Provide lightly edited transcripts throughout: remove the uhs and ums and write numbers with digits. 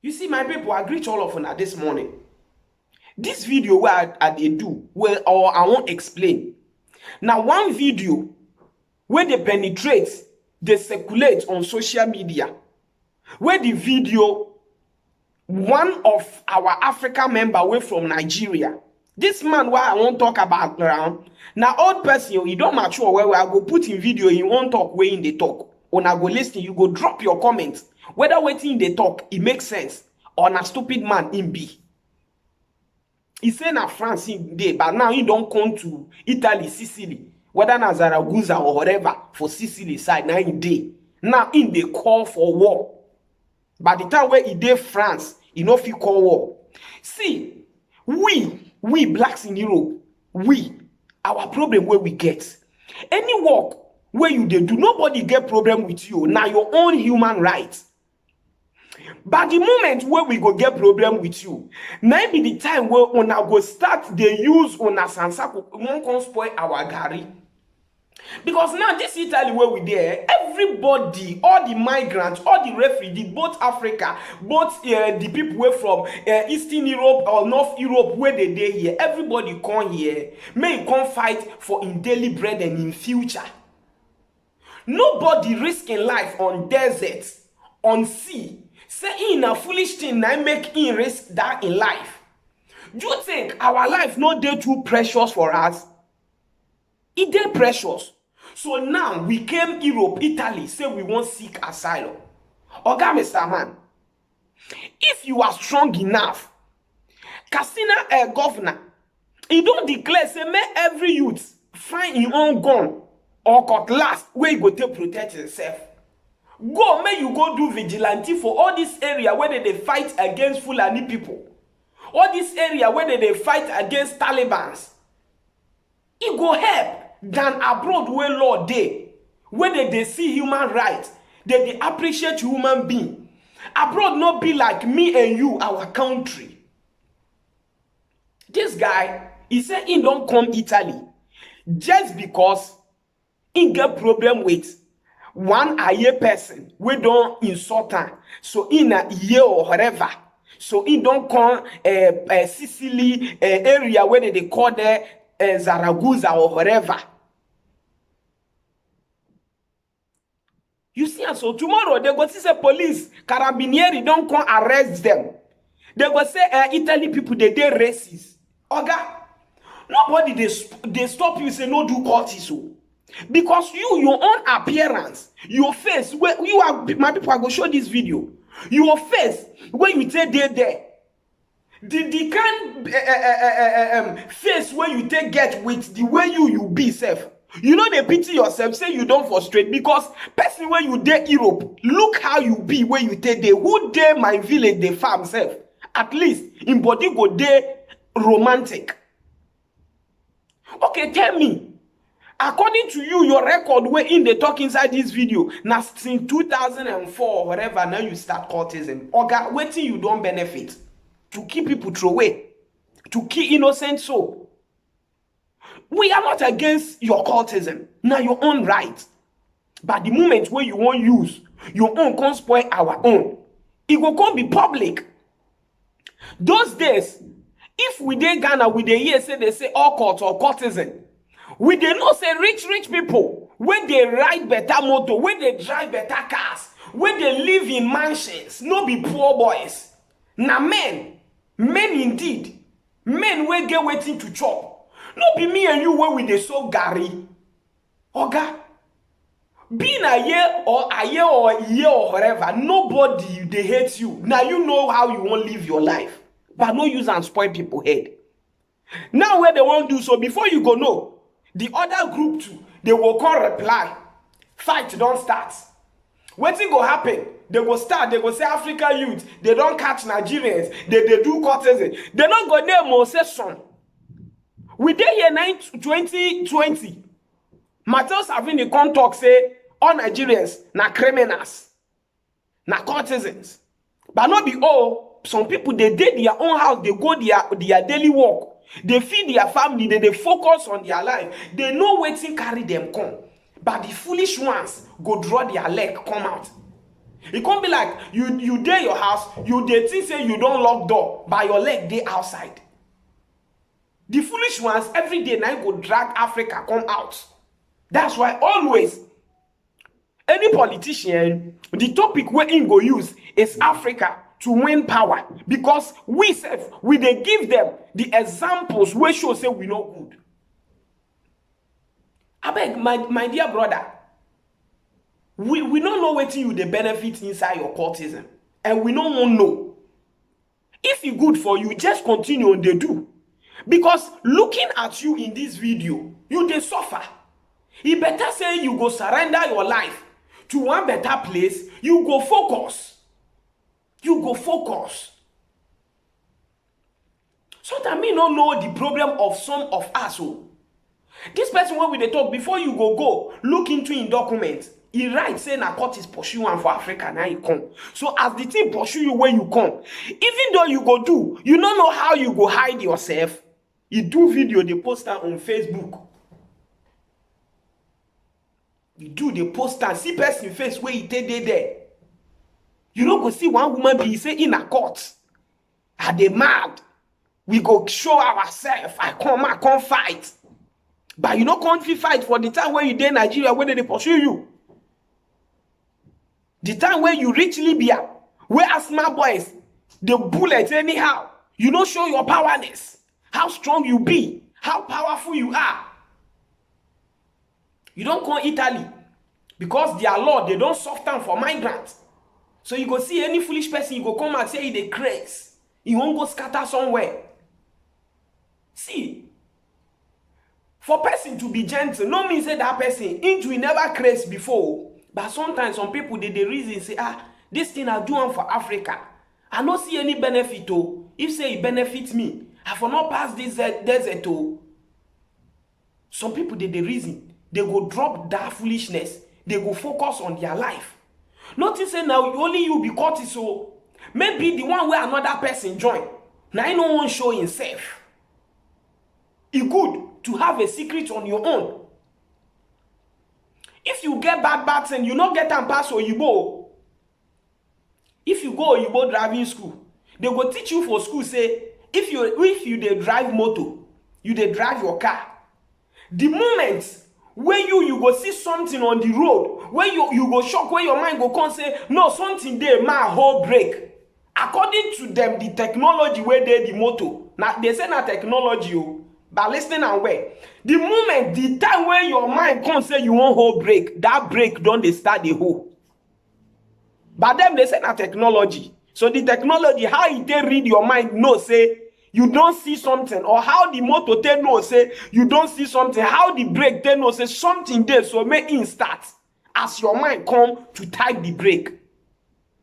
You see, my people, I greet all of you this morning. This video where I dey do, or I won't explain. Now, one video where they penetrate, they circulate on social media, where the video, one of our African member away from Nigeria, this man where I won't talk about around, now old person, you don't mature where I go put in video, he won't talk where in the talk. When I go listen, you go drop your comments. Whether waiting they talk, it makes sense, or na stupid man in be. He say na France in day, but now he don't come to Italy, Sicily, whether na Zaragoza or whatever for Sicily side now in day. Now in they call for war. By the time where he dey France, he no fit call war. See, we blacks in Europe, our problem where we get. Any work where you dey do, nobody get problem with you. Now your own human rights. But the moment where we go get problem with you, now be the time where una go start they use una sansaku won't come spoil our gari. Because now this Italy where we there, everybody, all the migrants, all the refugees, both Africa, both the people where from Eastern Europe or North Europe where they dey here, everybody come here, may come fight for in daily bread and in future. Nobody risking life on deserts, on sea. Say in a foolish thing now make in risk that in life. Do you think our life not dey too precious for us? It dey precious. So now we came Europe, Italy, say we won't seek asylum. Oga Mr. Man, if you are strong enough, Katsina governor, he don't declare say may every youth find his own gun or cutlass where he go to protect himself. Go, may you go do vigilante for all this area where they fight against Fulani people. All this area where they fight against Talibans. It go help than abroad where law dey, where they see human rights, they appreciate human being. Abroad not be like me and you, our country. This guy, he said he don't come Italy just because he get problem with one aye person we don't insult her. So in a year or whatever. So he don't come Sicily area where they call there Zaragoza or whatever. You see, and so tomorrow they go see police, carabinieri don't come arrest them. They go say Italy people they racist. Oga, nobody they stop you say no do cortisol. Because your own appearance, your face, where you are, my people, I go show this video. Your face, when you take there, the kind face where you take get with the way you be self. You know they pity yourself, say you don't frustrate because person where you dey Europe, look how you be where you take there. Who dey my village, they farm self. At least in body go dey romantic. Okay, tell me. According to you, your record where in the talk inside this video, now since 2004 or whatever, now you start cultism. Oga, waiting you don't benefit to keep people throw away, to keep innocent soul. We are not against your cultism. Now your own right. But the moment where you won't use your own can spoil our own, it will come be public. Those days, if we dey Ghana, we dey hear say they say all cult or cultism. We dey know say rich people when they ride better motor, when they drive better cars, when they live in mansions, no be poor boys. Now men indeed, men wey get waiting to chop. No be me and you when we dey so gary. Oga, being a year or whatever, nobody they hate you. Now you know how you won't live your life, but no use and spoil people head. Now where they won't do so, before you go know. The other group too, they will call reply. Fight don't start. Wetin go happen? They go start, they go say African youth, they don't catch Nigerians, they do courtesan. They don't go there more session. We dey here 2020. Matthias having the talk say all Nigerians na criminals, na courtesans. But not be all. Some people they did their own house, they go their daily work. They feed their family, they focus on their life. They know waiting carry them come. But the foolish ones go draw their leg, come out. It can't be like you dey your house, you dey think say you don't lock door, but your leg dey outside. The foolish ones every day now go drag Africa come out. That's why always any politician, the topic where in go use is Africa to win power, because we dey give them the examples where show say we no good. I beg my dear brother, we don't know what you the benefit inside your cultism, and we don't want to know. If it good for you, just continue on the do. Because looking at you in this video, you dey suffer. It better say you go surrender your life to one better place. You go focus. You go focus. So that me not know the problem of some of us. Oh. This person when we dey talk, before you go look into in documents. He writes say na court is pursuing for Africa now you come. So as the thing pursue you when you come, even though you go do, you don't know how you go hide yourself. You do video, they post that on Facebook. You do the post and see person face where he take there. You don't go see one woman be say in a court. Are they mad? We go show ourselves. I come fight. But you don't come fight for the time when you dey Nigeria when they pursue you. The time when you reach Libya, where asthma boys, the bullets anyhow, you don't show your powerness, how strong you be, how powerful you are. You don't come Italy, because their law, they don't soften for migrants. So you go see any foolish person, you go come and say they craze. You won't go scatter somewhere. See, for person to be gentle, no mean say that person into never craze before. But sometimes some people they reason say, this thing I do for Africa. I don't see any benefit. Oh. If say it benefits me, I for not pass this desert. Oh. Some people they reason. They go drop that foolishness. They go focus on their life. Notice say now only you be caught so maybe the one where another person join. Now I no one show himself. It's good to have a secret on your own. If you get bad thing, you not get and pass Oyibo. If you go Oyibo driving school, they go teach you for school say if you dey drive motor, you dey drive your car. The moment where you go see something on the road, where you go shock, where your mind go come say no something there, my whole break. According to them, the technology where they the motor. Now they say na technology. But listening and where the moment, the time when your mind comes say you won't hold break, that break don't they start the hole. But them they say na technology. So the technology, how it they read your mind, no say you don't see something, or how the motor they know say you don't see something, how the brake they know say something there, so make it start as your mind come to type the brake.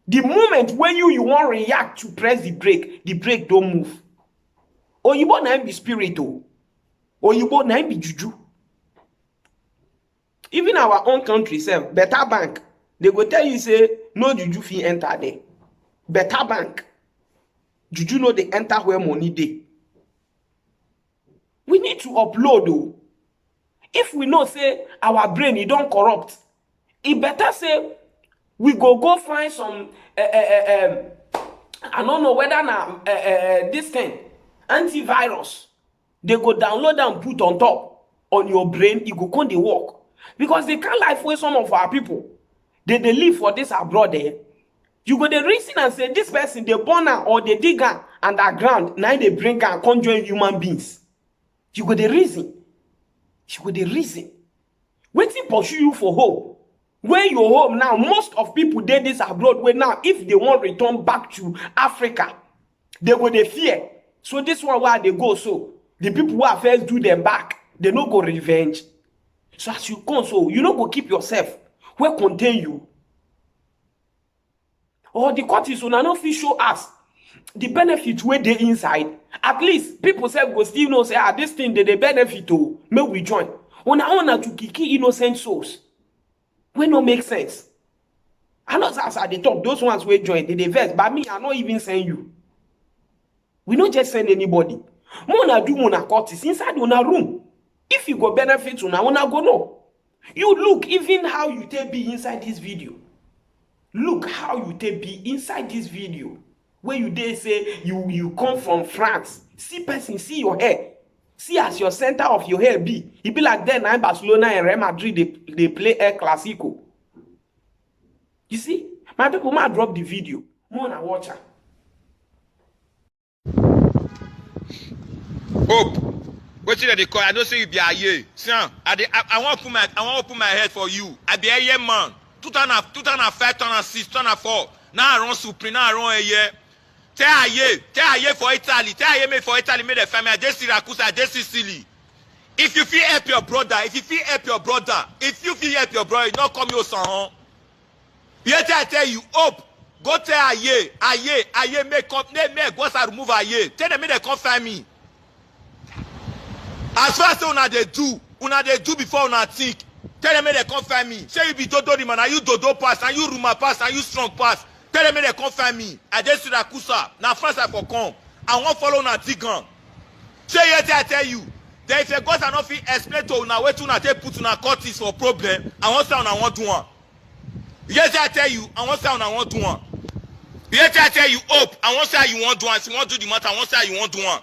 The moment when you want react to press the brake don't move. Or you want to be spiritual. Or you both nine be juju. Even our own country self, Better Bank, they go tell you say no juju fee enter there. Better Bank, juju know they enter where money dey. We need to upload though. If we know say our brain it don't corrupt, it better say we go find some I don't know whether now this thing antivirus. They go download and put on top on your brain, it go come they work. Because they can't life with some of our people. They live for this abroad there. You go the reason and say this person they born or they dig underground, now they bring and conjoin human beings. You go the reason. You go the reason. Waiting pursue you for hope. Where you're home now, most of people did this abroad where now if they want return back to Africa, they go they fear. So this one where they go so. The people who are first do them back, they no go revenge. So as you come, so you no go keep yourself where contain you. Or the court is not fit show us the benefit where they inside. At least people say go still know say this thing they benefit to may we join. Una to kiki innocent souls. We no make sense. I know as at the top, those ones will join they verse, but me I not even send you. We not just send anybody. Mona do mona courtis inside una room. If you go benefit una go know. You look even how you take be inside this video. Look how you take be inside this video. Where you dey say you come from France. See person, see your hair. See as your center of your hair be. E be like that now Barcelona and Real Madrid they play El Clasico. You see? My people might drop the video. More na watch am. Hope. What you dey call? I don't say you be a year. Son, I want to put my head for you. I be a year man. 2005, 2006, 2004. Now I run Supreme, now I run a year. Tell a year for Italy. Tell a year me for Italy, made the family. I just Syracuse, I just Sicily. If you feel help your brother, if you feel help your brother, you not come your son. Yet I tell you, Hope. Go tell Aye, make go and remove Aye. Tell them they come find me. As far as una they do before una think. Tell them they come find me. Say you be Dodo the man, and you Dodo pass, and you Ruma pass, and you Strong pass. Tell them they come find me. I just see that Kusa. Now France I for come. I won't follow una Tigan. Say yet I tell you. Then if you go and not fit explain to una where to una take put una courtis for problem, I want sound I want to one. Yes, I tell you, I want sound I want to one. Yes, I tell you, Hope, I want say you want to one. If you want to do the matter, I want say you want to one.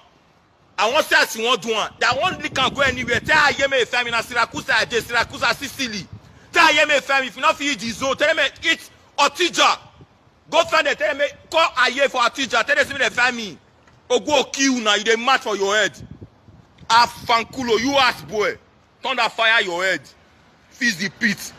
I want say you want to one. That one really can go anywhere. Tell I hear me a family in Syracuse, Sicily. Tell I hear me a family. If you not feel the zone, tell them it's Otija. Go find it. Tell them call Aye for Otija. Tell them the family. Or go kill now. You dey match for your head. Afankulo, you ass boy. Thunder fire your head. Fizz the pit.